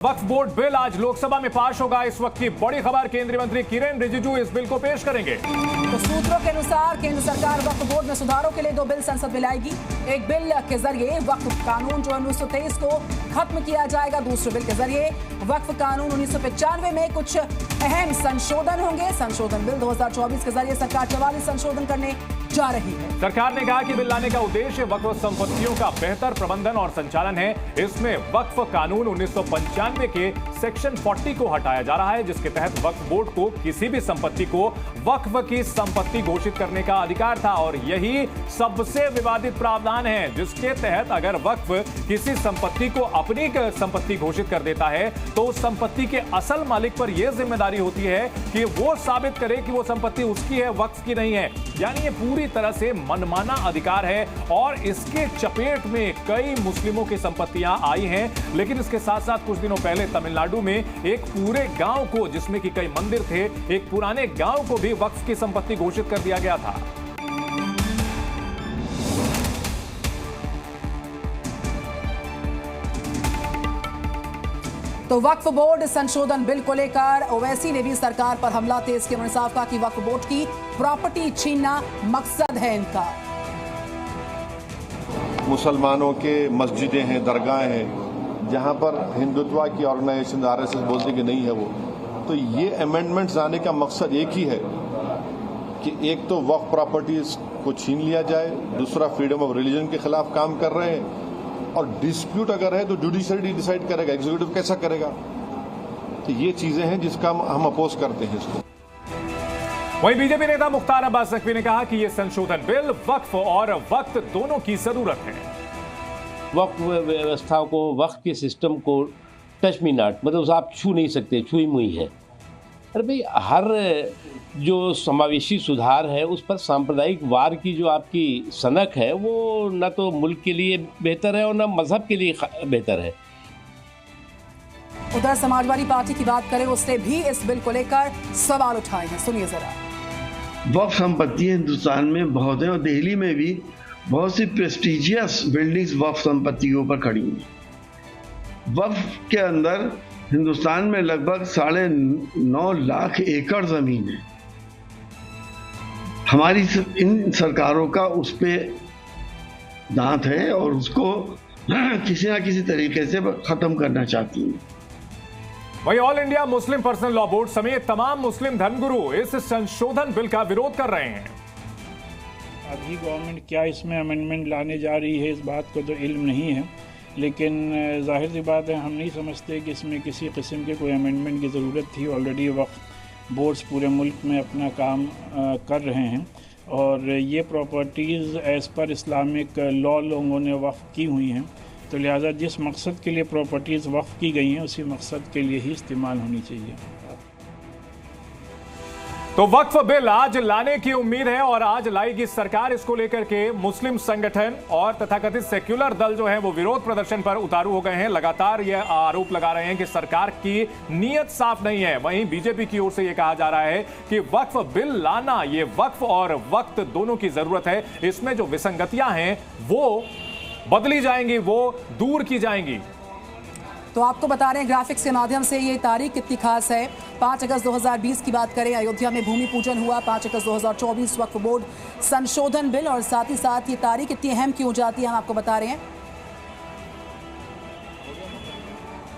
वक्फ board bill आज लोकसभा में पास होगा। इस वक्त की बड़ी खबर, केंद्रीय मंत्री किरेन रिजिजू इस बिल को पेश करेंगे। तो सूत्रों के अनुसार केंद्र सरकार वक्फ बोर्ड में सुधारों के लिए 2 बिल संसद में लाएगी। एक बिल के जरिए वक्फ कानून जो 1923 को खत्म किया जाएगा। दूसरे बिल के जरिए वक्फ कानून 1995 में कुछ अहम संशोधन होंगे। संशोधन बिल 2024 के जरिए सरकार 44 संशोधन करने जा रही है। सरकार ने कहा कि बिल लाने का उद्देश्य वक्फ संपत्तियों का बेहतर प्रबंधन और संचालन है। इसमें वक्फ कानून 1995 के सेक्शन 40 को हटाया जा रहा है, जिसके तहत वक्फ बोर्ड को किसी भी संपत्ति को वक्फ की संपत्ति घोषित करने का अधिकार था। और यही सबसे विवादित प्रावधान है, जिसके तहत अगर वक्फ किसी संपत्ति को अपनी संपत्ति घोषित कर देता है तो उस संपत्ति के असल मालिक पर यह जिम्मेदारी होती है कि वो साबित करे कि वो संपत्ति उसकी है, वक्फ की नहीं है। यानी ये पूरी तरह से मनमाना अधिकार है और इसके चपेट में कई मुस्लिमों की संपत्तियां आई हैं। लेकिन इसके साथ साथ कुछ दिनों पहले तमिलनाडु में एक पूरे गांव को, जिसमें कि कई मंदिर थे, एक पुराने गांव को भी वक्फ की संपत्ति घोषित कर दिया गया था। तो वक्फ बोर्ड संशोधन बिल को लेकर ओवैसी ने भी सरकार पर हमला तेज किया। उन्होंने साफ कहा कि वक्फ बोर्ड की प्रॉपर्टी छीनना मकसद है इनका। मुसलमानों के मस्जिदें हैं, दरगाहें हैं, जहां पर हिंदुत्व की ऑर्गेनाइजेशन आरएसएस बोलती कि नहीं है वो, तो ये अमेंडमेंट्स आने का मकसद एक ही है कि एक तो वक्फ प्रॉपर्टीज को छीन लिया जाए, दूसरा फ्रीडम ऑफ रिलीजन के खिलाफ काम कर रहे हैं, और डिस्प्यूट अगर है तो जुडिशरी डिसाइड करेगा, एग्जीक्यूटिव कैसा करेगा। तो ये चीजें हैं जिसका हम अपोज करते हैं इसको। वहीं बीजेपी नेता मुख्तार अब्बास नकवी ने कहा कि यह संशोधन बिल वक्फ और वक्त दोनों की जरूरत है। वक्फ व्यवस्था को, वक्फ के सिस्टम को टच मी नॉट, मतलब आप छू नहीं सकते, छुई मुई है। अरे भाई, हर जो समावेशी सुधार है उस पर सांप्रदायिक वार की जो आपकी सनक है वो न तो मुल्क के लिए बेहतर है और न मजहब के लिए बेहतर है। उधर समाजवादी पार्टी की बात करें, उसने भी इस बिल को लेकर सवाल उठाए हैं। सुनिए जरा। वक्फ संपत्ति हिंदुस्तान में बहुत है और दिल्ली में भी बहुत सी प्रेस्टिजियस बिल्डिंग्स वक्फ संपत्तियों पर खड़ी हैं। वक्फ के अंदर हिंदुस्तान में लगभग 9.5 लाख एकड़ जमीन है। हमारी इन सरकारों का उस पे दांत है और उसको किसी ना किसी तरीके से खत्म करना चाहती है। वहीं all India Muslim personal law board समेत तमाम मुस्लिम धर्मगुरु इस संशोधन बिल का विरोध कर रहे हैं। अभी गवर्नमेंट क्या इसमें अमेंडमेंट लाने जा रही है, इस बात को तो इल्म नहीं है, लेकिन जाहिर सी बात है हम नहीं समझते कि इसमें किसी किस्म के कोई अमेंडमेंट की ज़रूरत थी। ऑलरेडी वक्फ बोर्ड्स पूरे मुल्क में अपना काम कर रहे हैं और ये properties as per Islamic law लोगों ने वक्फ की हुई हैं, तो लिहाजा जिस मकसद के लिए प्रॉपर्टीज़ वक्फ की गई हैं उसी मकसद के लिए ही इस्तेमाल होनी चाहिए। तो वक्फ बिल आज लाने की उम्मीद है और आज लाएगी सरकार। इसको लेकर के मुस्लिम संगठन और तथाकथित सेक्युलर दल जो हैं वो विरोध प्रदर्शन पर उतारू हो गए हैं। लगातार यह आरोप लगा रहे हैं कि सरकार की नीयत साफ नहीं है। वहीं बीजेपी की ओर से यह कहा जा रहा है कि वक्फ बिल लाना, ये वक्फ और वक्त दोनों की जरूरत है। इसमें जो विसंगतियां हैं वो बदली जाएंगी, वो दूर की जाएंगी। तो आपको बता रहे हैं ग्राफिक्स के माध्यम से ये तारीख कितनी खास है। 5 अगस्त 2020 की बात करें, अयोध्या में भूमि पूजन हुआ। 5 अगस्त 2024 वक्फ बोर्ड संशोधन बिल, और साथ ही साथ ये तारीख इतनी अहम क्यों हो जाती है हम आपको बता रहे हैं।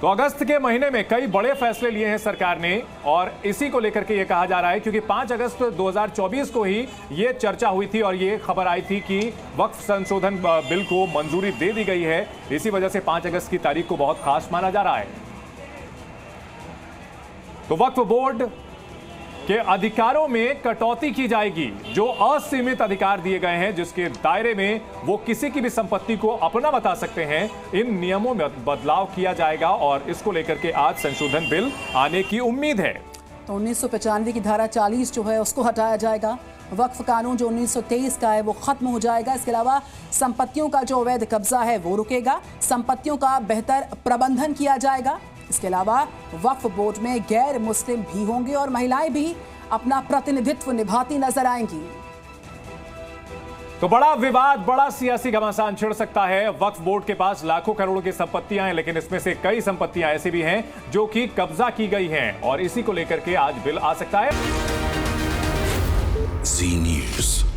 तो अगस्त के महीने में कई बड़े फैसले लिए हैं सरकार ने और इसी को लेकर के ये कहा जा रहा है, क्योंकि 5 अगस्त 2024 को ही ये चर्चा हुई थी और ये खबर आई थी कि वक्फ संशोधन बिल को मंजूरी दे दी गई है। इसी वजह से 5 अगस्त की तारीख को बहुत खास माना जा रहा है। तो वक्फ बोर्ड के अधिकारों में कटौती की जाएगी। जो असीमित अधिकार दिए गए हैं, जिसके दायरे में वो किसी की भी संपत्ति को अपना बता सकते हैं, इन नियमों में बदलाव किया जाएगा और इसको लेकर के आज संशोधन बिल आने की उम्मीद है। तो 1995 की धारा 40 जो है उसको हटाया जाएगा। वक्फ कानून जो 1923 का है वो खत्म हो जाएगा। इसके अलावा संपत्तियों का जो अवैध कब्जा है वो रुकेगा। संपत्तियों का बेहतर प्रबंधन किया जाएगा। इसके अलावा वक्फ बोर्ड में गैर मुस्लिम भी होंगे और महिलाएं भी अपना प्रतिनिधित्व निभाती नजर आएंगी। तो बड़ा विवाद, बड़ा सियासी घमासान छिड़ सकता है। वक्फ बोर्ड के पास लाखों करोड़ों की संपत्तियां हैं, लेकिन इसमें से कई संपत्तियां ऐसी भी हैं जो कि कब्जा की गई हैं और इसी को लेकर के आज बिल आ सकता है। जी न्यूज़।